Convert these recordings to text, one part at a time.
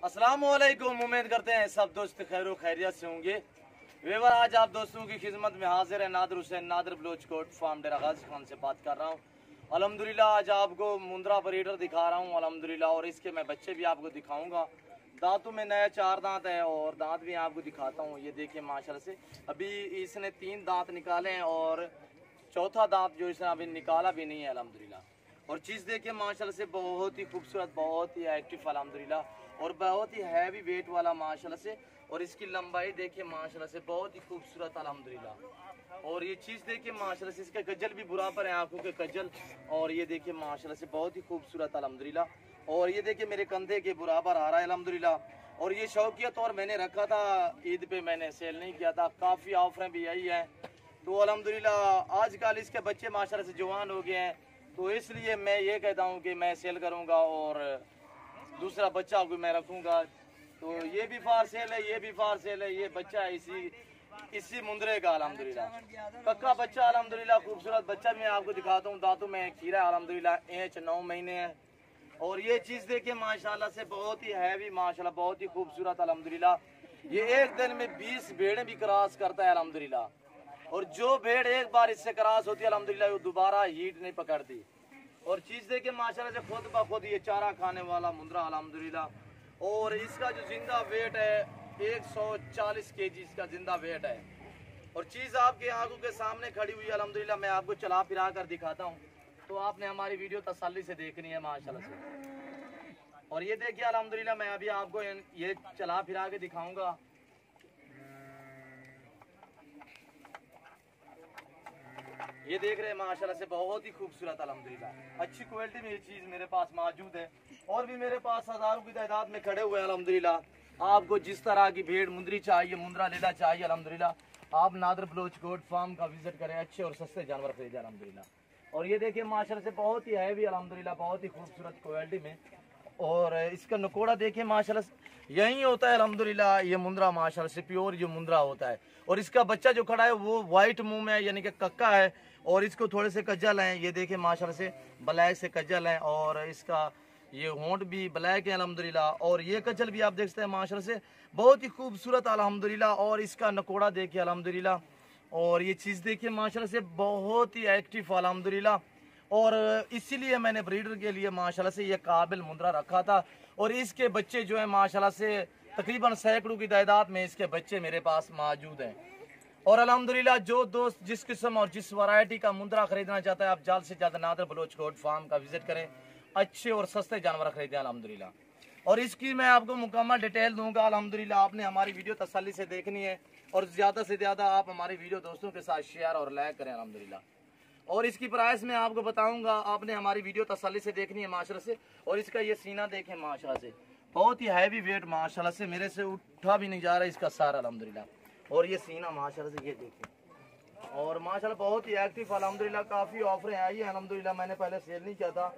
अस्सलामुअलैकुम। उम्मीद करते हैं सब दोस्त खैर खैरियत से होंगे। वेवर आज आप दोस्तों की खिदमत में हाजिर है नादर हुसैन नादर बलोच कोट फार्म डेरा गाजी खान से बात कर रहा हूँ। अल्हम्दुलिल्लाह आज आपको मुंद्रा ब्रीडर दिखा रहा हूँ अल्हम्दुलिल्लाह, और इसके मैं बच्चे भी आपको दिखाऊंगा। दांतों में नया 4 दांत है और दांत भी आपको दिखाता हूँ। ये देखिए माशाल्लाह से अभी इसने 3 दांत निकाले हैं और चौथा दांत जो इसने अभी निकाला भी नहीं है अल्हम्दुलिल्लाह। और चीज़ देखिए माशाल्लाह से बहुत ही खूबसूरत, बहुत ही एक्टिव अल्हम्दुलिल्लाह, और बहुत ही हैवी वेट वाला माशाल्लाह से। और इसकी लंबाई देखिए माशाल्लाह से बहुत ही खूबसूरत अल्हम्दुलिल्लाह। और ये चीज़ देखिए माशाल्लाह से इसका गजल भी बराबर है आंखों के गजल, और ये देखिए माशाल्लाह से बहुत ही खूबसूरत अल्हम्दुलिल्लाह। और ये देखिए मेरे कंधे के बराबर आ रहा है अल्हम्दुलिल्लाह। और ये शौकियत और मैंने रखा था ईद पे, मैंने सेल नहीं किया था। काफ़ी ऑफरें भी आई हैं तो अल्हम्दुलिल्लाह आजकल इसके बच्चे माशाल्लाह से जवान हो गए हैं, तो इसलिए मैं ये कहता हूँ कि मैं सेल करूँगा और दूसरा बच्चा भी मैं रखूँगा। तो ये भी फार सेल है, ये भी फार सेल है। ये बच्चा है इसी मुंद्रे का अल्हम्दुलिल्लाह, पक्का बच्चा अल्हम्दुलिल्लाह, खूबसूरत बच्चा भी मैं आपको दिखाता हूँ। दांतों में खीरा अल्हम्दुलिल्लाह, एज 9 महीने है। और ये चीज़ देखिए माशाल्लाह से बहुत ही हैवी माशाल्लाह, बहुत ही खूबसूरत अल्हम्दुलिल्लाह। ये एक दिन में 20 भेड़ें भी क्रॉस करता है अल्हम्दुलिल्लाह, और जो भेड़ एक बार इससे क्रॉस होती है अल्हम्दुलिल्लाह वो दोबारा हीट नहीं पकड़ती। और चीज़ देखिए माशाल्लाह से खुद ब खुद ये चारा खाने वाला मुंद्रा अल्हम्दुलिल्लाह। और इसका जो जिंदा वेट है 140 केजी इसका जिंदा वेट है। और चीज़ आपके आंखों के सामने खड़ी हुई है अल्हम्दुलिल्लाह। मैं आपको चला फिरा कर दिखाता हूँ, तो आपने हमारी वीडियो तसल्ली से देखनी है माशाल्लाह से। और ये देखिए अल्हम्दुलिल्लाह मैं अभी आपको ये चला फिरा के दिखाऊंगा। ये देख रहे हैं माशाल्लाह से बहुत ही खूबसूरत अल्हम्दुलिल्लाह, अच्छी क्वालिटी में ये चीज़ मेरे पास मौजूद है। और भी मेरे पास हज़ारों की तादाद में खड़े हुए हैं अल्हम्दुलिल्लाह। आपको जिस तरह की भेड़ मुंदरी चाहिए, मुंद्रा लीला चाहिए अल्हम्दुलिल्लाह, आप नादर बलोच गोट फार्म का विजिट करें, अच्छे और सस्ते जानवर खरीदें अल्हम्दुलिल्लाह। और ये देखिए माशाल्लाह से बहुत ही हैवी अल्हम्दुलिल्लाह, बहुत ही खूबसूरत क्वालिटी में। और इसका नकोड़ा देखिए माशाल्लाह से यही होता है अल्हम्दुलिल्लाह। ये मुंद्रा माशाल्लाह से प्योर ये मुंद्रा होता है। और इसका बच्चा जो खड़ा है वो वाइट मुंह में है, यानी कि कक्का है, और इसको थोड़े से कज्जल हैं। ये देखिए माशाल्लाह से ब्लैक से कज्जल हैं, और इसका ये होंठ भी ब्लैक है अल्हम्दुलिल्लाह। और ये कज्जल भी आप देखते हैं माशाल्लाह से बहुत ही खूबसूरत अल्हम्दुलिल्लाह। और इसका नकोड़ा देखिए अल्हम्दुलिल्लाह। और ये चीज़ देखिए माशाल्लाह से बहुत ही एक्टिव अल्हम्दुलिल्लाह। और इसीलिए मैंने ब्रीडर के लिए माशाल्लाह से ये काबिल मुंद्रा रखा था। और इसके बच्चे जो है माशाल्लाह से तकरीबन सैकड़ों की तादाद में इसके बच्चे मेरे पास मौजूद हैं। और अल्हम्दुलिल्लाह जो दोस्त जिस किस्म और जिस वैरायटी का मुंद्रा खरीदना चाहता है, आप जल्द से जल्द नादर बलोच गोट फार्म का विजिट करें, अच्छे और सस्ते जानवर खरीदें अल्हम्दुलिल्लाह। और इसकी मैं आपको मुकम्मल डिटेल दूंगा अल्हम्दुलिल्लाह। आपने हमारी वीडियो तसल्ली से देखनी है, और ज़्यादा से ज़्यादा आप हमारी वीडियो दोस्तों के साथ शेयर और लाइक करें अल्हम्दुलिल्लाह। और इसकी प्राइस मैं आपको बताऊंगा, आपने हमारी वीडियो तसल्ली से देखनी है माशाल्लाह से। और इसका ये सीना देखें माशाल्लाह से बहुत ही हैवी वेट माशाल्लाह से, मेरे से उठा भी नहीं जा रहा इसका सार अल्हम्दुलिल्लाह। और ये सीना माशाल्लाह से ये देखें, और माशाल्लाह बहुत ही एक्टिव अल्हम्दुलिल्लाह। काफ़ी ऑफरें आई हैं अल्हम्दुलिल्लाह, मैंने पहले सेल नहीं किया था,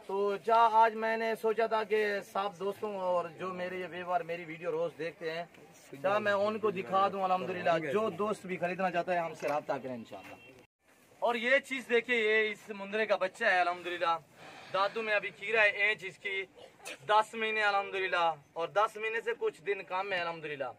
तो आज मैंने सोचा था कि सब दोस्तों और जो मेरे ये व्यूअर मेरी वीडियो रोज़ देखते हैं, मैं उनको दिखा दूँ अल्हम्दुलिल्लाह। जो दोस्त भी खरीदना चाहता है हमसे रब्ता करें इंशाल्लाह। और ये चीज़ देखिए, ये इस मुंद्रे का बच्चा है अल्हम्दुलिल्लाह। दादू में अभी खीरा है, एज इसकी 10 महीने अल्हम्दुलिल्लाह, और 10 महीने से कुछ दिन कम है अल्हम्दुलिल्लाह।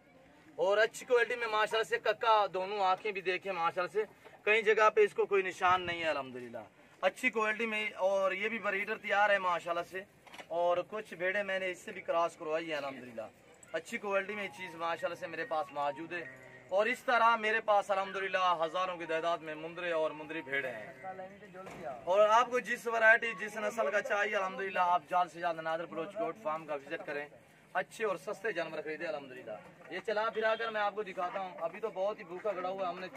और अच्छी क्वालिटी में माशाल्लाह से कक्का, दोनों आंखें भी देखें माशाल्लाह से, कई जगह पे इसको कोई निशान नहीं है अल्हम्दुलिल्लाह, अच्छी क्वालिटी में। और ये भी ब्रीडर तैयार है माशाल्लाह से, और कुछ भेड़े मैंने इससे भी क्रॉस करवाई है अल्हम्दुलिल्लाह। अच्छी क्वालिटी में चीज़ माशाल्लाह से मेरे पास मौजूद है। और इस तरह मेरे पास अल्हम्दुलिल्लाह हज़ारों की तादाद में मुंद्रे और मुंद्री भेड़े हैं। और आपको जिस वैरायटी जिस नस्ल का चाहिए अल्हम्दुलिल्लाह, आप जल्द से जल्द नादर बलोच गोट फार्म का विजिट करें, अच्छे और सस्ते जानवर खरीदे अल्हम्दुलिल्लाह। ये चला फिरा कर मैं आपको दिखाता हूँ। अभी तो बहुत ही भूखा खड़ा हुआ है, हमने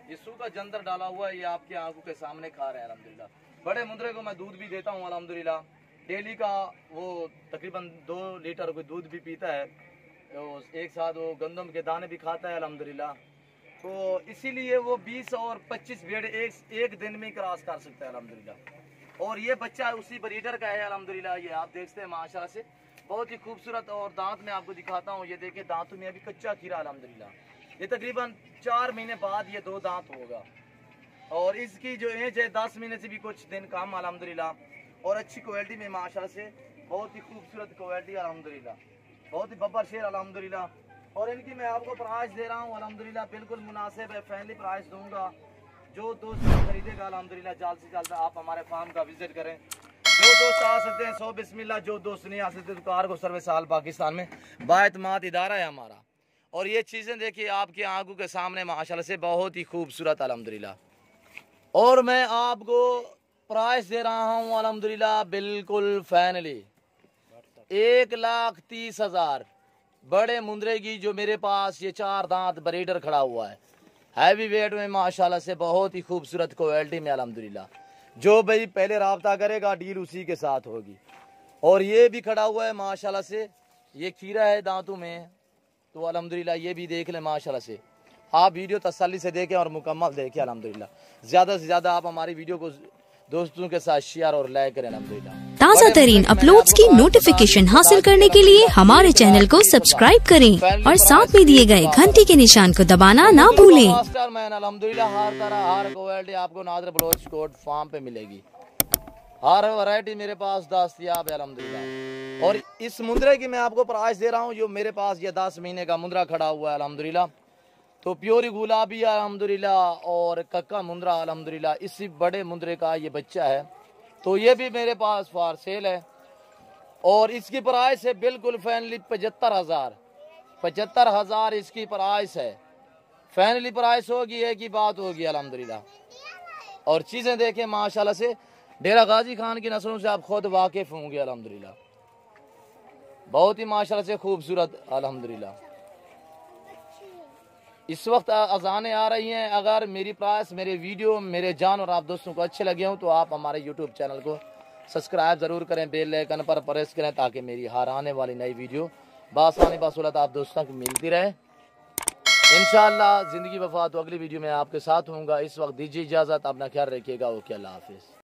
ये सूखा जंदर डाला हुआ है, ये आपकी आंखों के सामने खा रहे हैं अल्हम्दुलिल्लाह। बड़े मुंद्रे को मैं दूध भी देता हूँ अल्हम्दुलिल्लाह, डेली का वो तकरीबन 2 लीटर को दूध भी पीता है, तो एक साथ वो गंदम के दाने भी खाता है अल्हम्दुलिल्लाह। तो इसीलिए वो 20 और 25 भेड़ एक दिन में क्रॉस कर सकता है अल्हम्दुलिल्लाह। और ये बच्चा उसी ब्रीडर का है अल्हम्दुलिल्लाह। ये आप देखते हैं माशाल्लाह से बहुत ही खूबसूरत। और दांत में आपको दिखाता हूँ, ये देखिए दांतों में अभी कच्चा खीरा अल्हम्दुलिल्लाह, ये तकरीबन 4 महीने बाद ये 2 दांत होगा। और इसकी जो एज है 10 महीने से भी कुछ दिन कम अल्हम्दुलिल्लाह। और अच्छी क्वालिटी में माशाल्लाह से बहुत ही खूबसूरत क्वालिटी अल्हम्दुलिल्लाह। बहुत ही बब्बर शेर अल्हम्दुलिल्लाह। और इनकी मैं आपको प्राइस दे रहा हूँ अल्हम्दुलिल्लाह बिल्कुल मुनासिब है, फैमिली प्राइस दूंगा। जो दोस्त खरीदेगा अल्हम्दुलिल्लाह जल्द से जल्द आप हमारे फार्म का विजिट करें। जो दोस्त आ सकते हैं सो बिस्मिल्लाह, जो दोस्त नहीं आ सकते तो कार को सर्विस हाल पाकिस्तान में बाएतमाद इदारा है हमारा। और ये चीज़ें देखिए आपकी आंखों के सामने माशाल्लाह से बहुत ही खूबसूरत अल्हम्दुलिल्लाह। और मैं आपको प्राइस दे रहा हूँ अल्हम्दुलिल्लाह बिल्कुल फाइनली 1,30,000 बड़े मुंदरे की जो मेरे पास ये 4 दांत ब्रीडर खड़ा हुआ है, हैवी वेट में माशाल्लाह से बहुत ही खूबसूरत क्वालिटी में अल्हम्दुलिल्लाह। जो भाई पहले राब्ता करेगा डील उसी के साथ होगी। और ये भी खड़ा हुआ है माशाल्लाह से, ये खीरा है दांतों में, तो अल्हम्दुलिल्लाह ये भी देख लें माशाल्लाह से। आप वीडियो तसल्ली से देखें और मुकम्मल देखें अल्हम्दुलिल्लाह। ज़्यादा से ज़्यादा आप हमारी वीडियो को दोस्तों के साथ शेयर और लाइक करें अल्हम्दुलिल्लाह। ताज़ा तरीन अपलोड्स की नोटिफिकेशन हासिल करने के लिए हमारे चैनल को सब्सक्राइब करें और साथ में दिए गए घंटी के निशान को दबाना ना भूलें। मास्टर मैन अल्हम्दुलिल्लाह हर तरह हर क्वालिटी आपको नादर बलोच कोट फार्म पे मिलेगी। हर वैरायटी मेरे पास दस्तयाब है अल्हम्दुलिल्लाह। और इस मुंदरे की मैं आपको प्राइस दे रहा हूँ, जो मेरे पास ये 10 महीने का मुंदरा खड़ा हुआ है अल्हम्दुलिल्लाह। तो प्योरी गुलाबी अल्हम्दुलिल्लाह और कक्का मुंदरा अल्हम्दुलिल्लाह, इसी बड़े मुंदरे का ये बच्चा है। तो ये भी मेरे पास फॉर सेल है और इसकी प्राइस है बिल्कुल फैनली 75,000 इसकी प्राइस है। फैनली प्राइस होगी, एक ही बात होगी अल्हम्दुलिल्लाह। और चीज़ें देखें माशाल्लाह से, डेरा गाजी खान की नस्लों से आप खुद वाकिफ होंगे अल्हम्दुलिल्लाह। बहुत ही माशाल्लाह से खूबसूरत अल्हम्दुलिल्लाह। इस वक्त अजानें आ रही हैं। अगर मेरी प्राइस, मेरे वीडियो, मेरे जान और आप दोस्तों को अच्छे लगे हों तो आप हमारे यूट्यूब चैनल को सब्सक्राइब ज़रूर करें, बेल आइकन पर प्रेस करें ताकि मेरी हर आने वाली नई वीडियो बासानी बासूलत आप दोस्तों को मिलती रहे। इंशाअल्लाह ज़िंदगी वफा तो अगली वीडियो में आपके साथ होऊंगा। इस वक्त दीजिए इजाज़त, अपना ख्याल रखिएगा। ओके, अल्लाह हाफिज़।